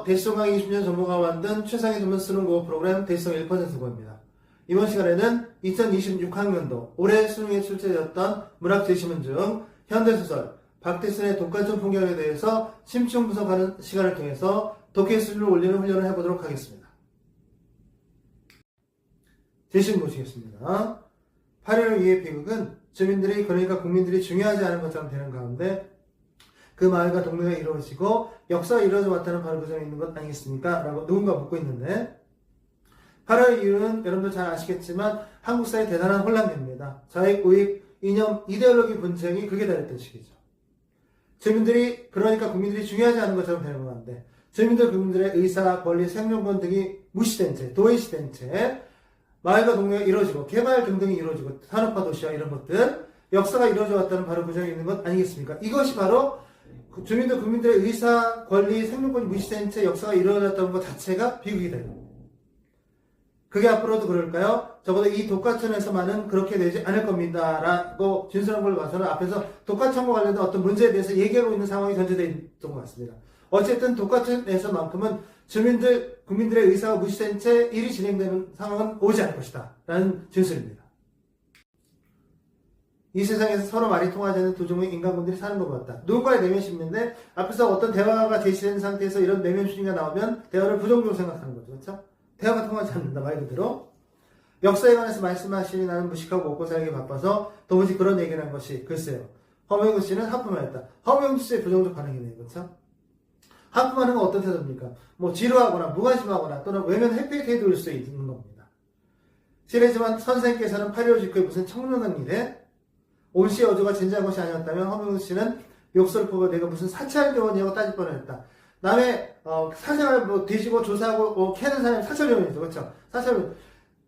대시성 강의 20년 전문가가 만든 최상의 전문 수능 국어 프로그램 대시성 1% 국어입니다. 이번 시간에는 2026학년도 올해 수능에 출제되었던 문학 제시문 중 현대소설 박대순의 독과점 풍경에 대해서 심층 분석하는 시간을 통해서 독해 수준을 올리는 훈련을 해보도록 하겠습니다. 제시문 보시겠습니다. 8.15 이후의 비극은 주민들이 그러니까 국민들이 중요하지 않은 것처럼 되는 가운데 그 마을과 동네가 이루어지고 역사가 이루어져 왔다는 바로 그 점에 있는 것 아니겠습니까? 라고 누군가 묻고 있는데 8.15 이후는 여러분도 잘 아시겠지만 한국 사회의 대단한 혼란기입니다. 좌익, 우익, 이념, 이데올로기 분쟁이 극에 달했던 시기죠. 주민들이 그러니까 국민들이 중요하지 않은 것처럼 되는 건데 국민들의 의사, 권리, 생존권 등이 무시된 채, 도외시된 채 마을과 동네가 이루어지고 개발 등등이 이루어지고 산업화 도시화 이런 것들 역사가 이루어져 왔다는 바로 그 점에 있는 것 아니겠습니까? 이것이 바로 국민들의 의사, 권리, 생존권이 무시된 채 역사가 이루어졌다는 것 자체가 비극이 되는 겁니다. 그게 앞으로도 그럴까요? 적어도 이 독과천에서만은 그렇게 되지 않을 겁니다. 라고 진술한 걸 봐서는 앞에서 독과천과 관련된 어떤 문제에 대해서 얘기하고 있는 상황이 전제되어 있던 것 같습니다. 어쨌든 독과천에서만큼은 국민들의 의사가 무시된 채 일이 진행되는 상황은 오지 않을 것이다. 라는 진술입니다. 이 세상에서 서로 말이 통하지 않는 두 종류의 인간군들이 사는 것 같다. 누군가의 내면 심리인데 앞에서 어떤 대화가 제시된 상태에서 이런 내면 심리가 나오면 대화를 부정적으로 생각하는 거죠. 그렇죠? 대화가 통하지 않는다. 말 그대로. 역사에 관해서 말씀하시니 나는 무식하고 먹고 살기 바빠서 도무지 그런 얘기를 한 것이 글쎄요. 허명구 씨는 하품하였다. 허명구 씨의 부정적 반응이네요. 그렇죠? 하품하는 건 어떤 태도입니까? 뭐 지루하거나 무관심하거나 또는 외면 회피의 태도일 수 있는 겁니다. 실례지만 선생님께서는 8.15 직후에 무슨 청론한 일에 온 씨의 어조가 진지한 것이 아니었다면 허명구 씨는 욕설을 보고 내가 무슨 사찰 교원이라고 따질 뻔했다. 남의 사생활을 뭐 뒤지고 조사하고 캐는 사람이 사찰교원이죠. 그렇죠? 사찰교원.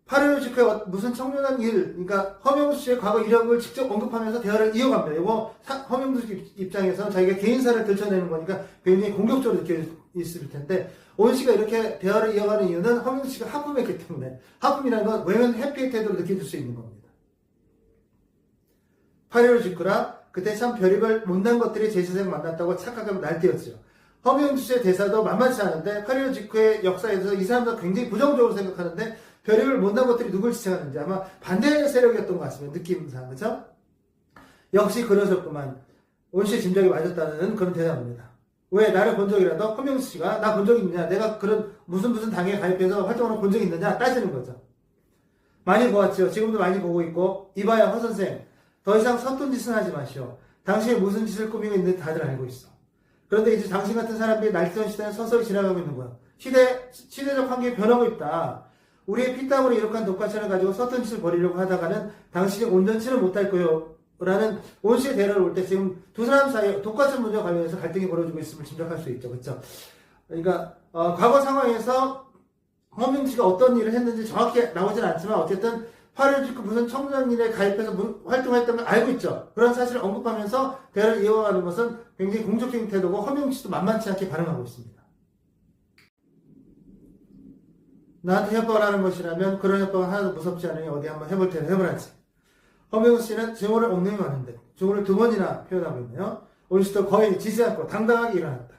8.15 직후에 무슨 청년한 일, 그러니까 허명수 씨의 과거 이력을 직접 언급하면서 대화를 이어갑니다. 이거 허명수 씨 입장에서는 자기가 개인사를 들춰내는 거니까 굉장히 공격적으로 느껴있을 텐데 온 씨가 이렇게 대화를 이어가는 이유는 허명수 씨가 하품했기 때문에 하품이라는 건 외면 회피의 태도를 느껴질 수 있는 겁니다. 8.15 직후라 그때 참 별의별 못난 것들이 제 세상 만났다고 착각하면 날뛰었죠. 허명수 씨의 대사도 만만치 않은데 8.15 직후의 역사에 대해서 이 사람도 굉장히 부정적으로 생각하는데 별의별 못난 것들이 누굴 지칭하는지 아마 반대 세력이었던 것 같습니다. 느낌상. 그렇죠? 역시 그러셨구만. 온 씨의 짐작이 맞았다는 그런 대답입니다. 왜 나를 본 적이라도 허명수 씨가 나 본 적이 있느냐 내가 그런 무슨 당에 가입해서 활동을 본 적이 있느냐 따지는 거죠. 많이 보았죠. 지금도 많이 보고 있고 이봐야 허 선생 더 이상 서툰 짓은 하지 마시오. 당신이 무슨 짓을 꾸미고 있는지 다들 알고 있어. 그런데 이제 당신 같은 사람들이 날뛰던 시대는 서서히 지나가고 있는 거야. 시대적 환경이 변하고 있다. 우리의 피땀으로 이룩한 독과천을 가지고 서툰 짓을 벌이려고 하다가는 당신이 온전치는 못할 거요. 라는 온 씨의 대화를 올 때 지금 두 사람 사이에 독과천 문제와 관련해서 갈등이 벌어지고 있음을 짐작할 수 있죠. 그렇죠? 그러니까 과거 상황에서 허명수 씨가 어떤 일을 했는지 정확히 나오진 않지만 어쨌든 8.15 직후 무슨 청년일에 가입해서 활동했던 걸 알고 있죠. 그런 사실을 언급하면서 대화를 이어가는 것은 굉장히 공격적인 태도고 허명수 씨도 만만치 않게 반응하고 있습니다. 나한테 협박을 하는 것이라면 그런 협박은 하나도 무섭지 않으니 어디 한번 해볼 테니 해보라지. 허명수 씨는 증오를 엉덩이 많은데 증오를 두 번이나 표현하고 있네요. 온 씨도 거의 지지 않고 당당하게 일어났다.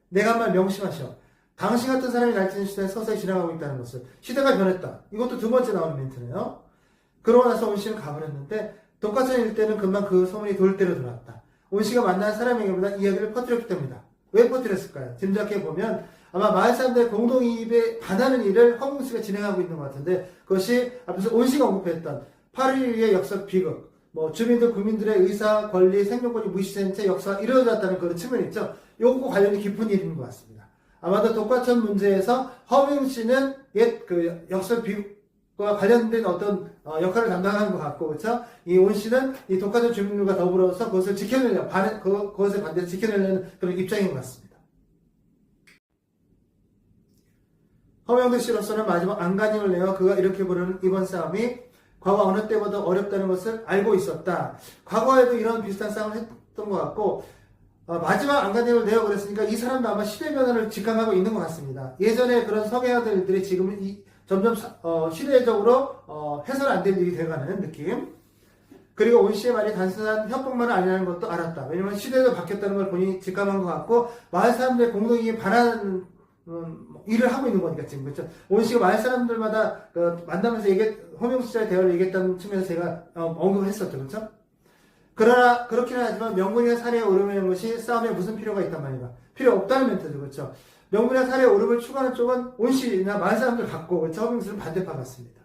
내가 한 말 명심하시오. 당신 같은 사람이 날뛰는 시대에 서서히 지나가고 있다는 것을 시대가 변했다. 이것도 두 번째 나오는 멘트네요. 그러고 나서 온 씨는 가버렸는데 독과천일 때는 금방 그 소문이 돌 대로 돌아왔다. 온 씨가 만난 사람에게보다 이야기를 퍼뜨렸기 때문이다. 왜 퍼뜨렸을까요? 짐작해보면 아마 마을 사람들의 공동이입에 반하는 일을 허명수 씨가 진행하고 있는 것 같은데 그것이 앞에서 온 씨가 언급했던 8.15의 역사 비극, 주민들, 국민들의 의사, 권리, 생존권이 무시된 채 역사가 이루어졌다는 그런 측면이 있죠. 요거 관련이 깊은 일인 것 같습니다. 아마도 독과천 문제에서 허명수 씨는 옛 그 역사 비극과 관련된 어떤 역할을 담당하는 것 같고, 그렇죠? 이 온 씨는 이 독과천 주민들과 더불어서 그것을 지켜내려고 그것에 반대해서 지켜내려는 그런 입장인 것 같습니다. 허명수 씨로서는 마지막 안간힘을 내어 그가 이렇게 부르는 이번 싸움이 과거 어느 때보다 어렵다는 것을 알고 있었다. 과거에도 이런 비슷한 싸움을 했던 것 같고 마지막 안간힘을 내어 그랬으니까 이 사람도 아마 시대 변화를 직감하고 있는 것 같습니다. 예전에 그런 성행하던 일들이 지금은 점점 시대적으로 해서는 안 될 일이 돼가는 느낌. 그리고 온 씨의 말이 단순한 협박만은 아니라는 것도 알았다. 왜냐면 시대도 바뀌었다는 걸 본인이 직감한 것 같고 마을 사람들의 공동이익에 반하는 일을 하고 있는 거니까 지금 그렇죠. 온 씨가 마을 사람들마다 만나면서 허명수 씨와의 대화를 얘기했다는 측면에서 제가 언급을 했었죠, 그렇죠? 그러나 그렇기는 하지만 명분이나 사례에 오르는 것이 싸움에 무슨 필요가 있단 말인가? 필요 없다는 멘트죠, 그렇죠? 명분이나 사례에 오름을 추구하는 쪽은 온 씨나 마을 사람들 같고 그렇죠? 허명수는 반대파 같습니다.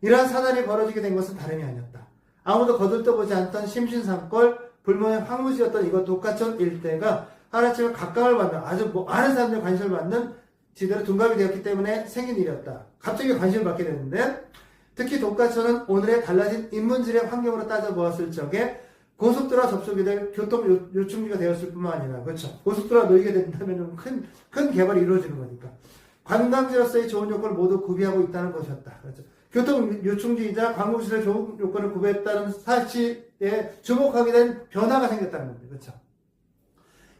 이러한 사단이 벌어지게 된 것은 다름이 아니었다. 아무도 거들떠보지 않던 심신삼골 불모의 황무지였던 이곳 독가천 일대가 하루아침에 각광을 받는 아주 많은 사람들의 관심을 받는 지대로 둔갑이 되었기 때문에 생긴 일이었다. 갑자기 관심을 받게 되는데 특히 독가천은 오늘의 달라진 인문지의 환경으로 따져보았을 적에 고속도로와 접속이 될 교통 요충지가 되었을 뿐만 아니라 그렇죠. 고속도로가 놓이게 된다면 큰 개발이 이루어지는 거니까 관광지로서의 좋은 요건을 모두 구비하고 있다는 것이었다. 그렇죠. 교통 요충지이자 관광시설 좋은 요건을 구비했다는 사실에 주목하게 된 변화가 생겼다는 겁니다. 그렇죠.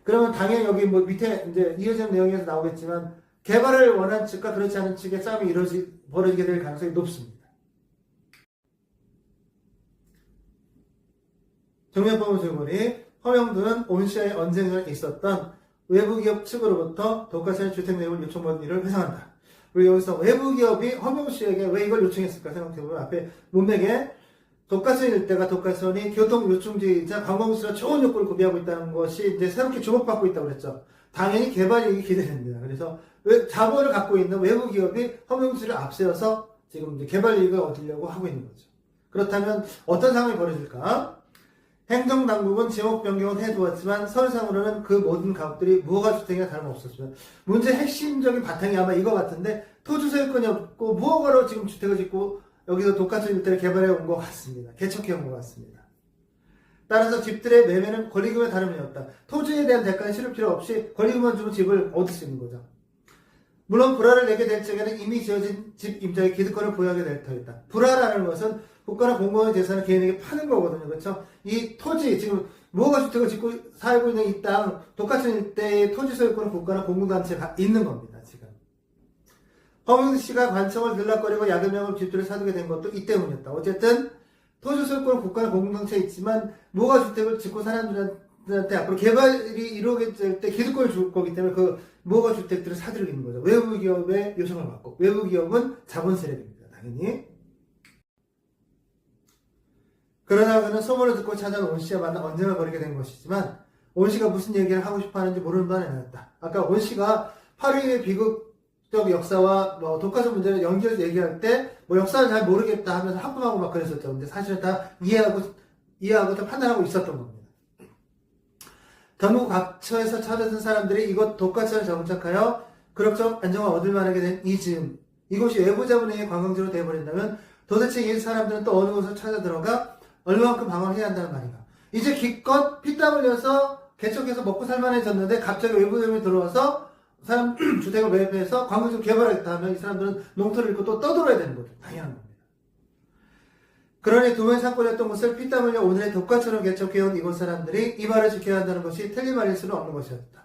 그러면 당연히 여기 밑에 이제 이어지는 내용에서 나오겠지만 개발을 원하는 측과 그렇지 않은 측의 싸움이 벌어지게 될 가능성이 높습니다. 정면법무조건이 허명도는 온 씨와의 언쟁에 있었던 외부기업 측으로부터 독가천의 주택 내용을 요청받은 일을 회상한다. 그리고 여기서 외부기업이 허명 씨에게 왜 이걸 요청했을까 생각해보면 앞에 문맥에 독가천 일대가 독가천이 교통 요충지이자 관광시설 좋은 요건을 구비하고 있다는 것이 이제 새롭게 주목받고 있다고 그랬죠. 당연히 개발이익이 기대됩니다. 그래서 자본을 갖고 있는 외부 기업이 허명 씨를 앞세워서 지금 이제 개발이익을 얻으려고 하고 있는 거죠. 그렇다면 어떤 상황이 벌어질까? 행정당국은 지목 변경은 해두었지만 서류상으로는 그 모든 가옥들이 무허가 주택이나 다름없었습니다. 문제의 핵심적인 바탕이 아마 이거 같은데 토지 소유권이 없고 무허가로 지금 주택을 짓고 여기서 독가천 일대를 개발해 온 것 같습니다. 개척해 온 것 같습니다. 따라서 집들의 매매는 권리금의 다름이 없다. 토지에 대한 대가는 치를 필요 없이 권리금만 주면 집을 얻을 수 있는 거죠. 물론 불화를 내게 될 적에는 이미 지어진 집 임자의 기득권을 보유하게 될 터이다. 불화라는 것은 국가나 공공의 재산을 개인에게 파는 거거든요. 그렇죠? 이 토지, 지금 무허가 주택을 짓고 살고 있는 이 땅, 독가천 일대의 토지 소유권은 국가나 공공단체가 있는 겁니다. 지금. 허명수 씨가 관청을 들락거리고 야금야금 집들을 사두게 된 것도 이 때문이었다. 어쨌든 토지 소유권은 국가나 공공단체에 있지만 무허가 주택을 짓고 사람들한테 앞으로 개발이 이루어질 때 기득권을 줄 거기 때문에 그 무허가 주택들을 사들이고 있는 거죠. 외부 기업의 요청을 받고 외부 기업은 자본 세력입니다. 당연히. 그러나 그는 소문을 듣고 찾아온 온 씨와 만나 언쟁을 벌이게 된 것이지만 온 씨가 무슨 얘기를 하고 싶어 하는지 모르는 바는 아니었다. 아까 온 씨가 8.12의 비극적 역사와 독가천 문제를 연결해서 얘기할 때 역사를 잘 모르겠다 하면서 하품하고 막 그랬었죠. 근데 사실은 다 이해하고 다 판단하고 있었던 겁니다. 전국 각처에서 찾아든 사람들이 이곳 독가천을 정착하여 그럭저럭 안정을 얻을 만하게 된 이 즈음, 이곳이 외부 자본의 관광지로 되어버린다면 도대체 이 사람들은 또 어느 곳을 찾아 들어가 얼마만큼 방황을 해야 한다는 말인가. 이제 기껏 피땀 흘려서 개척해서 먹고 살만해졌는데 갑자기 외부 자본이 들어와서 사람 주택을 매입해서 관광지를 개발하겠다 하면 이 사람들은 농토를 잃고 또 떠들어야 되는 거죠. 당연한 겁니다. 그러니 두번 사건이었던 곳을 피땀 흘려 오늘의 독가천을 개척해온 이곳 사람들이 이 말을 지켜야 한다는 것이 틀린 말일 수는 없는 것이었다.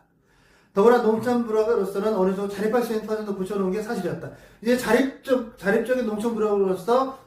더구나 농촌부락으로서는 어느 정도 자립할 수 있는 터전도 붙여놓은 게 사실이었다. 이제 자립적인 농촌부락으로서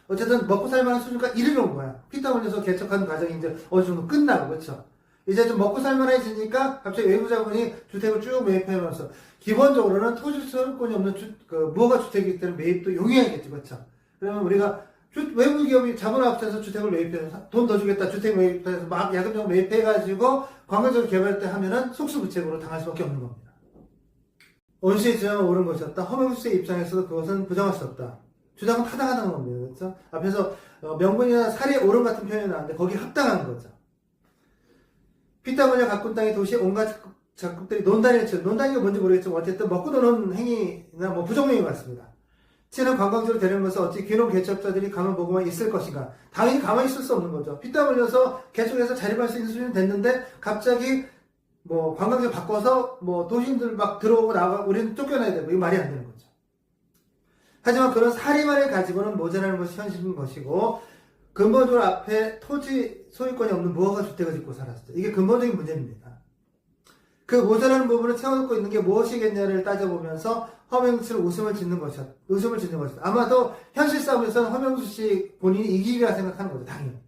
어쨌든 먹고 살만한 수준까지 이르는 거야. 피땀 흘려서 개척하는 과정이 이제 어느 정도 끝나고, 그렇죠? 이제 좀 먹고 살만해지니까 갑자기 외부 자본이 주택을 쭉 매입하면서 기본적으로는 토지 소유권이 없는 무허가 주택이기 때문에 매입도 용이하겠죠, 그렇죠? 그러면 우리가 외부 기업이 자본을 합쳐서 주택을 매입해서 돈 더 주겠다, 주택 매입해서 막 야금야금 매입해가지고 관광적으로 개발할 때 하면은 속수무책으로 당할 수밖에 없는 겁니다. 온 씨의 주장은 옳은 것이었다. 허명수 씨의 입장에서도 그것은 부정할 수 없다. 주장은 타당하다는 겁니다. 그렇죠? 앞에서 명분이나 사례 옳은 같은 표현이 나왔는데 거기에 합당한 거죠. 피땀 흘려 가꾼 땅의 도시에 온갖 작국들이 논단을 쳐. 논단이가 뭔지 모르겠지만 어쨌든 먹고 도는 행위나 부정행위 같습니다. 치는 관광지로 되는 것은 어찌 귀농 개척자들이 가만 보고만 있을 것인가. 당연히 가만히 있을 수 없는 거죠. 피땀 흘려서 개척해서 자립할 수 있는 수준이 됐는데 갑자기 관광지를 바꿔서 도시인들 막 들어오고 나가고 우리는 쫓겨나야 되고 이거 말이 안 되는 거죠. 하지만 그런 사리만을 가지고는 모자라는 것이 현실인 것이고 근본적으로 앞에 토지 소유권이 없는 무허가 주택을 짓고 살았어요. 이게 근본적인 문제입니다. 그 모자라는 부분을 채워놓고 있는 게 무엇이겠냐를 따져보면서 허명수를 웃음을 짓는 것이다. 아마도 현실 싸움에서는 허명수 씨 본인이 이기리라 생각하는 거죠. 당연히.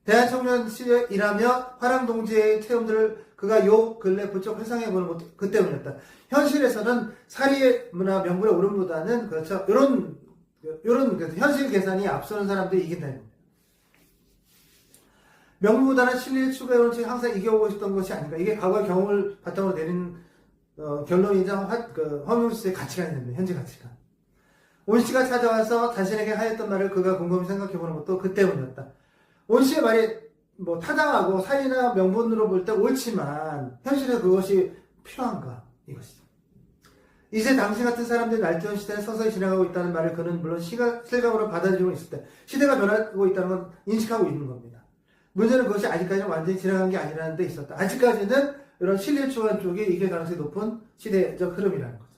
대한청년 시절에 일하며 화랑동지의 체험들을 그가 요 근래 부쩍 회상해보는 것도 그 때문이었다. 현실에서는 사리의 문화 명분의 오름보다는 그렇죠. 요런 현실 계산이 앞서는 사람들이 이긴다는 겁니다. 명분보다는 실리를 추구해오는 책이 항상 이겨오고 싶던 것이 아닌가. 이게 과거의 경험을 바탕으로 내린 결론이자 허명수의 가치관이 됩니다. 현재 가치관. 온 씨가 찾아와서 자신에게 하였던 말을 그가 곰곰이 생각해보는 것도 그 때문이었다. 온 씨의 말이 타당하고 사리나 명분으로 볼 때 옳지만 현실에 그것이 필요한가 이것이죠. 이제 당신 같은 사람들이 날뛰는 시대에 서서히 지나가고 있다는 말을 그는 물론 실감으로 받아들이고 있을 때 시대가 변하고 있다는 건 인식하고 있는 겁니다. 문제는 그것이 아직까지는 완전히 지나간 게 아니라는 데 있었다. 아직까지는 이런 실리를 추구한 쪽이 이길 가능성이 높은 시대적 흐름이라는 거죠.